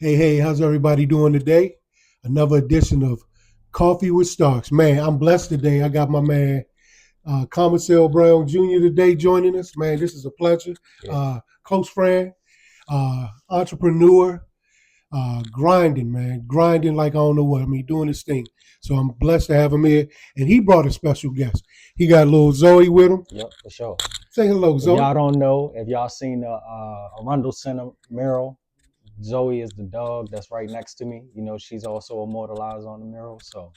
Hey, how's everybody doing today? Another edition of Coffee with Starks. Man, I'm blessed today. I got my man Comacell Brown Jr. today joining us. Man, this is a pleasure. Yeah. Close friend, entrepreneur, grinding, man. Grinding like I don't know what. I mean, doing his thing. So I'm blessed to have him here. And he brought a special guest. He got little Zoe with him. Yep, for sure. Say hello, If Zoe. y'all don't know, if y'all seen the Arundel Center mural, Zoe is the dog that's right next to me. You know, she's also immortalized on the mural. So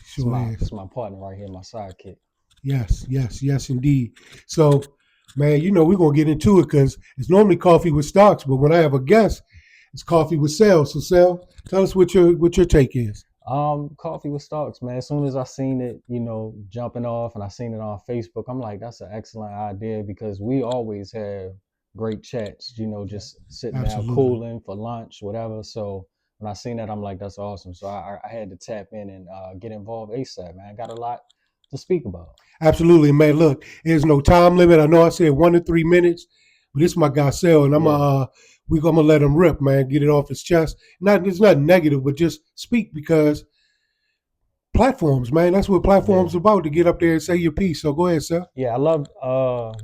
it's Sure my is. it's my partner right here, my sidekick. Yes, indeed. So, man, we're gonna get into it because it's normally coffee with stocks, but when I have a guest, it's coffee with sales. So, Sal, tell us what your take is. Coffee with Starks, man. As soon as I seen it, jumping off, and I seen it on Facebook, I'm like, that's an excellent idea because we always have great chats. Just sitting down, Absolutely, cooling for lunch, whatever. So when I seen that, I'm like, that's awesome. So I had to tap in and get involved ASAP, man. I got a lot to speak about. absolutely, man. Look, there's no time limit. I know I said 1 to 3 minutes, but this is my guy Sal, and Yeah. we're gonna let him rip, man. Get it off his chest. Not it's not negative, but just speak because platforms, man. That's what Yeah. platforms about to get up there and say your piece. So go ahead, Sal. Yeah, I love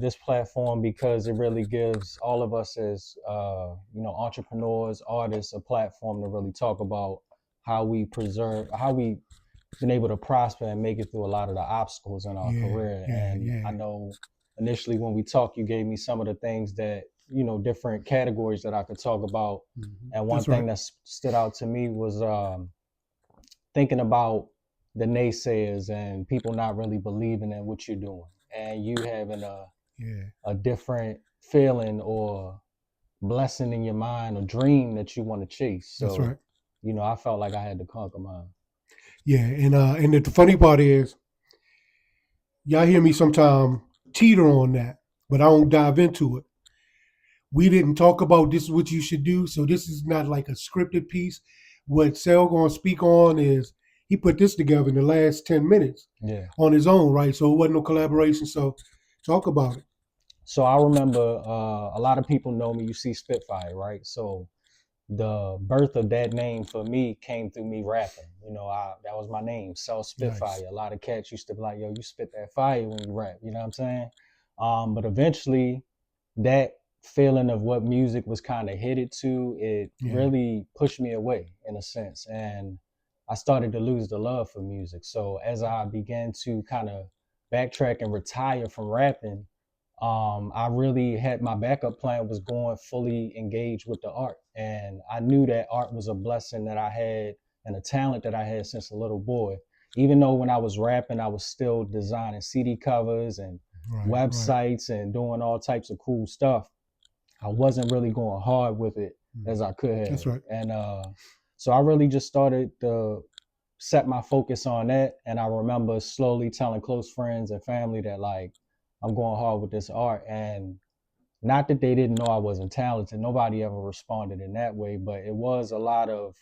this platform because it really gives all of us as entrepreneurs, artists, a platform to really talk about how we been able to prosper and make it through a lot of the obstacles in our Yeah, career. yeah, And yeah. I know initially when we talked, you gave me some of the things that different categories that I could talk about. And one That's right. thing that stood out to me was thinking about the naysayers and people not really believing in what you're doing and you having Yeah, a different feeling or blessing in your mind or dream that you want to chase. that's So, right. I felt like I had to conquer mine. Yeah, and the funny part is, y'all hear me sometime teeter on that, but I don't dive into it. We didn't talk about this is what you should do, so this is not like a scripted piece. What Sal gonna speak on is he put this together in the last 10 minutes Yeah. on his own, right? So it wasn't no collaboration. So talk about it. So I remember a lot of people know me. You see Spitfire, right? So the birth of that name for me came through me rapping. That was my name, Self Nice. Spitfire. A lot of cats used to be like, "Yo, you spit that fire when you rap." You know what I'm saying? But eventually, that feeling of what music was kind of headed to, it Yeah. really pushed me away in a sense, and I started to lose the love for music. So as I began to kind of backtrack and retire from rapping, I really had my backup plan was going fully engaged with the art. And I knew that art was a blessing that I had and a talent that I had since a little boy. Even though when I was rapping, I was still designing CD covers and Right. websites and doing all types of cool stuff. I wasn't really going hard with it as I could That's have. right. And so I really just started to set my focus on that. And I remember slowly telling close friends and family that, like, I'm going hard with this art. And not that they didn't know I wasn't talented. Nobody ever responded in that way, but it was a lot of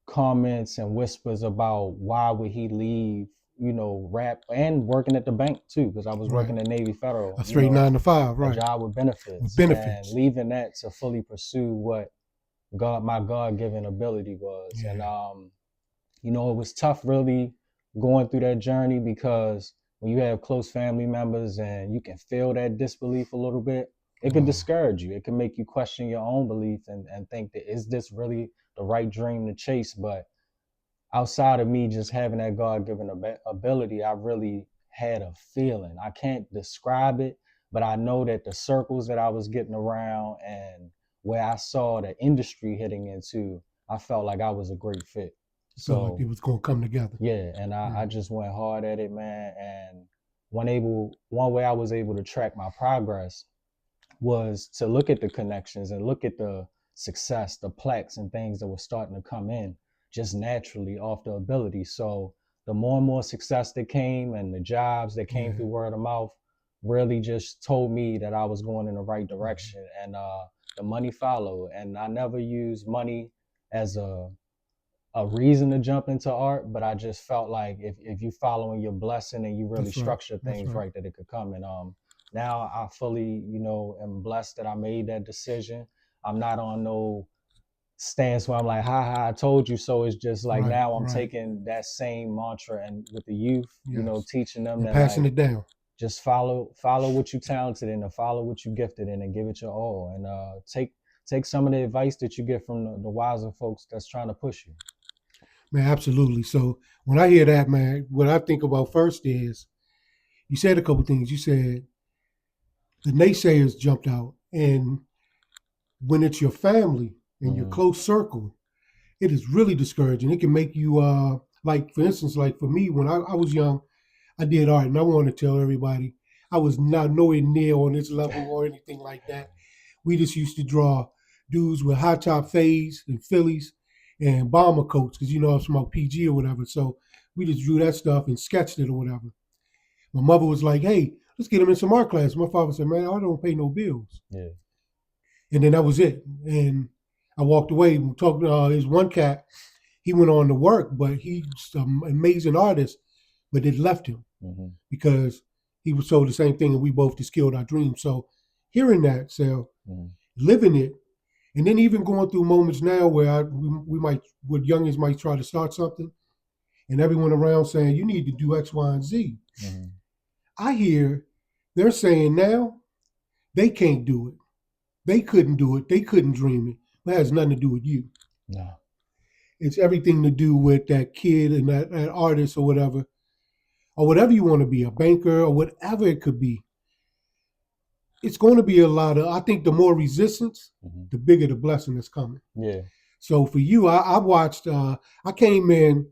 comments and whispers about why would he leave, rap and working at the bank too, because I was Right. working at Navy Federal, A straight 9 to 5. a Right. job with With benefits, and benefits. leaving that to fully pursue what my God given ability was. And Yeah. it was tough really going through that journey because when you have close family members and you can feel that disbelief a little bit, it could Oh, discourage you. It can make you question your own belief and think that is this really the right dream to chase? But outside of me just having that God given ability, I really had a feeling. I can't describe it, but I know that the circles that I was getting around and where I saw the industry heading into, I felt like I was a great fit. you felt like it So was gonna come together. yeah, and I Mm. just went hard at it, man. And one way I was able to track my progress was to look at the connections and look at the success, the plaques and things that were starting to come in just naturally off the ability. So the more and more success that came and the jobs that came Yeah. through word of mouth really just told me that I was going in the right Mhm. direction. And the money followed. And I never used money as a reason to jump into art, but I just felt like if you following your blessing and you really That's right. structure That's things right. right, that it could come. And now I fully, am blessed that I made that decision. I'm not on no stance where I'm like, ha ha, I told you so. It's just like Right, now I'm right. taking that same mantra and with the youth, Yes. teaching them And that passing like it down. just follow what you talented in and follow what you gifted in and give it your all and take some of the advice that you get from the wiser folks that's trying to push you. Man, absolutely. So when I hear that, man, what I think about first is you said a couple things. You said the naysayers jumped out. And when it's your family and your Mm-hmm. close circle, it is really discouraging. It can make you like for instance, like for me, when I was young, I did art and I want to tell everybody I was not nowhere near on this level or anything like that. We just used to draw dudes with high top fades and Phillies and bomber coats because you know I'm from PG or whatever. So we just drew that stuff and sketched it or whatever. My mother was like, "Hey, let's get him in some art class." My father said, "Man, I don't pay no bills." Yeah. And then that was it. And I walked away. We talked. There's one cat. He went on to work, but he's an amazing artist. But it left him Mm-hmm. because he was told the same thing, and we both just killed our dreams. So hearing that, so Mm-hmm. living it, and then even going through moments now where we might, with youngins might try to start something, and everyone around saying you need to do X, Y, and Z. Mm-hmm. I hear they're saying now they can't do it. They couldn't do it. They couldn't dream it. It has nothing to do with you. No. It's everything to do with that kid and that artist or whatever you want to be, a banker or whatever it could be. It's going to be a lot of, I think the more resistance, Mm-hmm. the bigger the blessing that's coming. Yeah. So for you, I watched, I came in,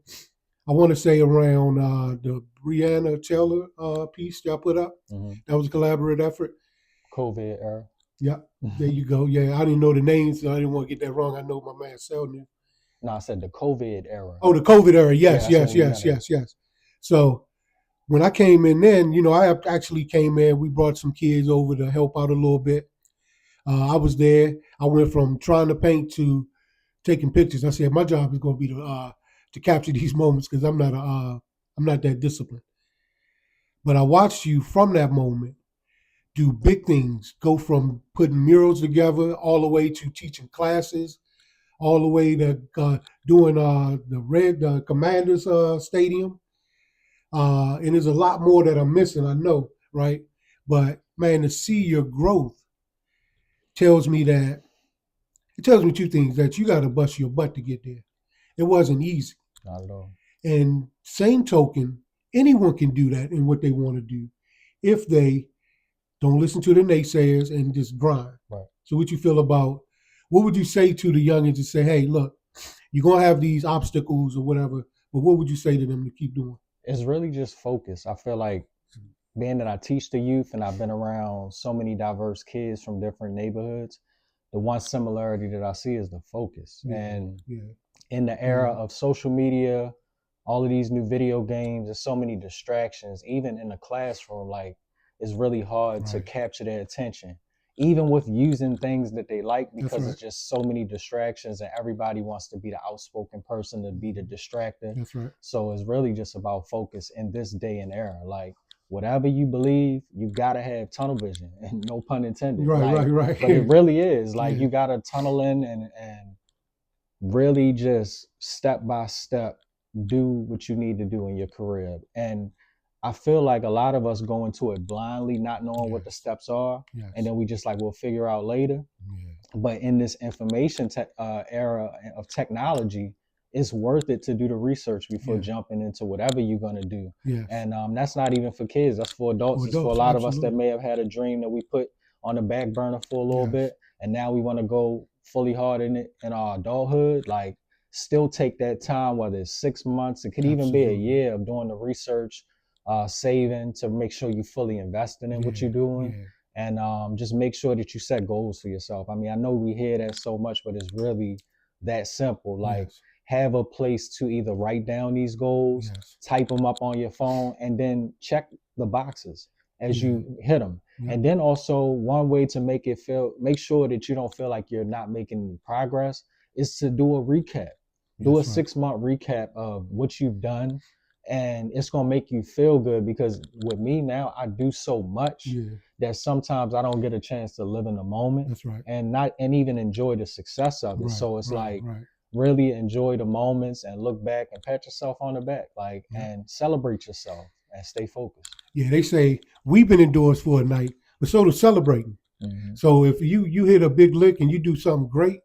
I want to say around the Breonna Taylor piece y'all put up. Mm-hmm. That was a collaborative effort. COVID era. Yeah, there you go. Yeah, I didn't know the names, so I didn't want to get that wrong. I know my man Sel knew. No, I said the COVID era. Oh, the COVID era. Yeah, Yes, that's yes, what we yes, met at. yes, yes. So when I came in then, I actually came in, we brought some kids over to help out a little bit. I was there. I went from trying to paint to taking pictures. I said my job is going to be to capture these moments because I'm not that disciplined. But I watched you from that moment do big things, go from putting murals together all the way to teaching classes, all the way to doing the Commanders Stadium. And there's a lot more that I'm missing, I know, right? But man, to see your growth tells me that it tells me two things: that you got to bust your butt to get there. It wasn't easy. Not at all. And same token, anyone can do that in what they want to do if they don't listen to the naysayers and just grind. Right. So, what you feel about? What would you say to the youngins to say, "Hey, look, you're gonna have these obstacles or whatever," but what would you say to them to keep doing? It's really just focus. I feel like being that I teach the youth and I've been around so many diverse kids from different neighborhoods, the one similarity that I see is the focus. Yeah, And yeah, in the era yeah. of social media, all of these new video games, there's so many distractions. Even in the classroom, like it's really hard to Right. capture their attention. Even with using things that they like, That's because right. it's just so many distractions, and everybody wants to be the outspoken person to be the distractor. That's right. So it's really just about focus in this day and era. Like whatever you believe, you gotta have tunnel vision, and no pun intended. Right, Like, right, right. but it really is like Yeah, you gotta tunnel in and really just step by step do what you need to do in your career. And I feel like a lot of us go into it blindly, not knowing what the yes, steps are, and yes, then we just like we'll figure out later. yeah, But in this information era of technology, it's worth it to do the research before yeah, jumping into whatever you're going to do. yes. And that's not even for kids, that's for adults. For It's for a adults, lot of us that absolutely. may have had a dream that we put on the back burner for a little Yes, bit, and now we want to go fully hard in it in our adulthood. Like, still take that time, whether it's 6 months, it could even be a absolutely. year of doing the research, saving to make sure you fully investing in what Yeah, you're doing, yeah, and just make sure that you set goals for yourself. I mean, I know we hear that so much, but it's really that simple. Like, yes, have a place to either write down these goals, yes, type them up on your phone, and then check the boxes as yeah, you hit them. yep, And then also one way to make sure that you don't feel like you're not making any progress is to do a recap. Do a that's right. 6 month recap of what you've done and it's gonna make you feel good because with me now, I do so much Yeah, that sometimes I don't get a chance to live in the moment that's right. and even enjoy the success of it. Right, So it's right, like right. really enjoy the moments and look back and pat yourself on the back, like, Yeah. and celebrate yourself and stay focused. Yeah, they say we've been indoors for a night, but so does celebrating. Mm-hmm. So if you hit a big lick and you do something great,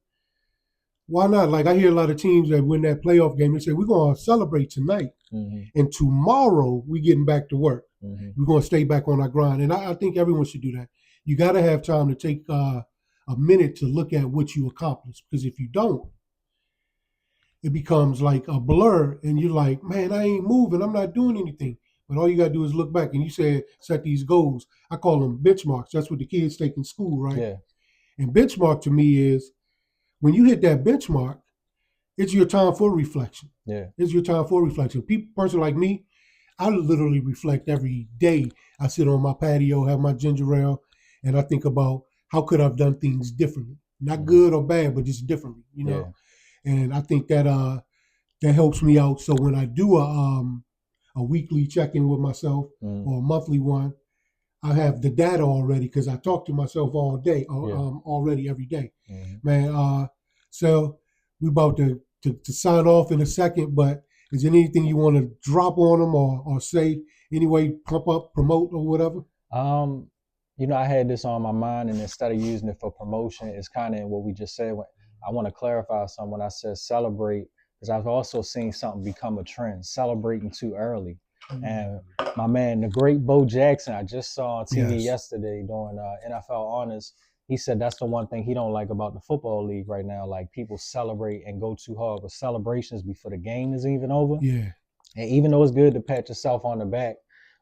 why not? Like I hear a lot of teams that win that playoff game, they say we're gonna celebrate tonight, Mm-hmm. and tomorrow we getting back to work. Mm-hmm. We're gonna stay back on our grind, and I think everyone should do that. You got to have time to take a minute to look at what you accomplished, because if you don't, it becomes like a blur, and you're like, man, I ain't moving, I'm not doing anything. But all you gotta do is look back, and you said set these goals. I call them benchmarks. That's what the kids take in school, right? Yeah. And benchmark to me is when you hit that benchmark, it's your time for reflection. Yeah. It's your time for reflection. Person like me, I literally reflect every day. I sit on my patio, have my ginger ale, and I think about how could I've done things differently. Not good or bad, but just differently, you know? Yeah. And I think that helps me out. So when I do a weekly check-in with myself or a monthly one, I have the data already because I talk to myself all day, already every day. Man, so we about to sign off in a second, but is there anything you want to drop on them or say anyway, pump up, promote or whatever? I had this on my mind, and instead of using it for promotion, it's kind of what we just said. I want to clarify something when I said celebrate, because I've also seen something become a trend, celebrating too early. And my man, the great Bo Jackson, I just saw on TV yesterday doing NFL Honors. He said that's the one thing he don't like about the football league right now. Like people celebrate and go too hard with celebrations before the game is even over. Yeah. And even though it's good to pat yourself on the back,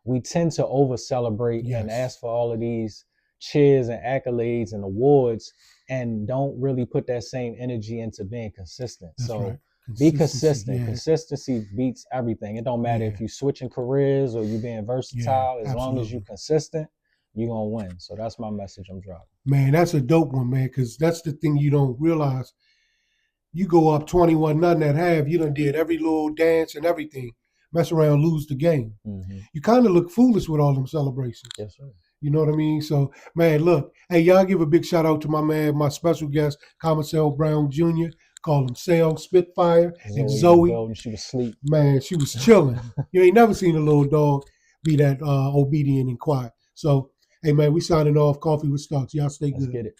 we tend to over celebrate and ask for all of these cheers and accolades and awards and don't really put that same energy into being consistent. That's so right. be consistent. Yeah. Consistency beats everything. It don't matter if you're switching careers or you being versatile. As long as you're consistent, you're going to win. So that's my message I'm dropping. Man, that's a dope one, man, because that's the thing you don't realize. You go up 21-0 at half, you done did every little dance and everything. Mess around, lose the game. Mm-hmm. You kind of look foolish with all them celebrations. Yes, sir. You know what I mean? So, man, look, hey, y'all give a big shout out to my man, my special guest, Comacell Brown Jr. Call him Cell Spitfire. And Zoe. She was asleep. Man, she was chilling. You ain't never seen a little dog be that obedient and quiet. So, hey, man, we signing off. Coffee with Stocks. Y'all stay good. Let's get it.